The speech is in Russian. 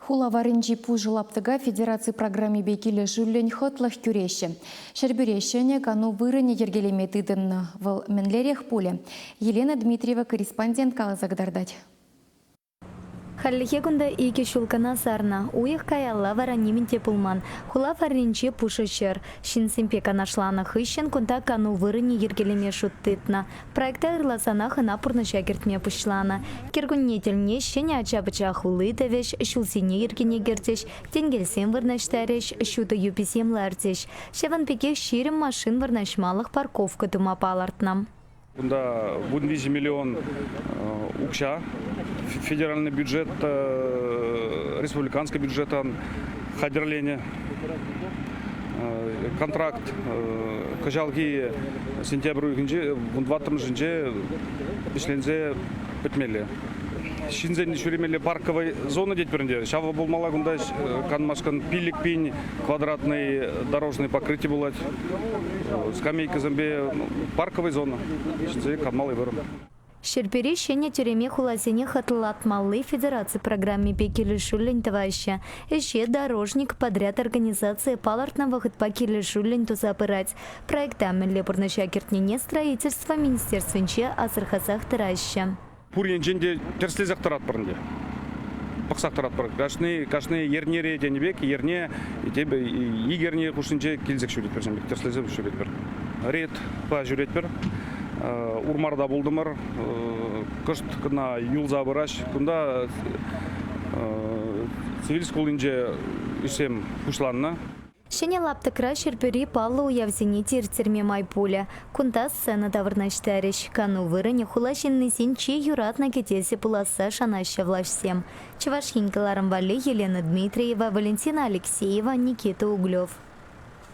Хула варенчи пужылаптыга федерации программе бекиле жүллен хотлах күреші. Шербюрешіне кану вырыне ергелеметыдын выл менлерех поле. Елена Дмитриева корреспондент калазагдардать. Халлихе кунда ике шулкана сарна, уйых каялла варанимин пулман. Хула варенче пушышыр. Шинсимпе канашлана хыщен кунда кану вырыне ергелеме шуттытна. Проекта ырласана хына пурныша кертме пушлана. Кергуннетельне щене ачабыча хулы тевеш, шулсине ергене гертеш, тенгельсем вырнаштареш, шуты юписем лартеш. Шеван пеке ширим машин вырнашмалых парковка тума палартнам. Кунда 1 миллион укша, федеральный бюджет, республиканский бюджет, хадерление, контракт, кажалги сентябрь günce, 20 жинже, бишлензе петмели. Шинзен шуремели парковой зоны детперінде. Шава болмала гунда канмашкан пилик пинь, квадратный дорожный покрытие булать. Скамейка замбе парковой зона. Шинзе канмалый вырым. Шерпери щене тереме хуласене хатылатмалы федерации программе бекилі шуллен товаща. Еще дорожник подряд организации палартного хытпа килі шуллен тузапырать. Проектамен лепурнаща кертнене строительства министерственче асырхасах тыраща. Пурин женде терслезак тарат барынде. Бақсақ тарат бар. Кашны ернере денебек, ерне игерне кушинче келзек шүрет бер женбек, терслезек шүрет бер. Рет па жүрет бер. Урмарда болдымыр. Кышт кына юлза быраш. Кында цивил скулинже үсем кушланна. Щене лаптыкра шерпери паллы уявзине тертерме майпуля. Кунта сцена тавырнаштарищ. Кану вырыне хулащенный синчи юратна кетесе пуласа шанаща влашсем. Чевашхинкаларым вали Елена Дмитриева, Валентина Алексеева, Никита Углев.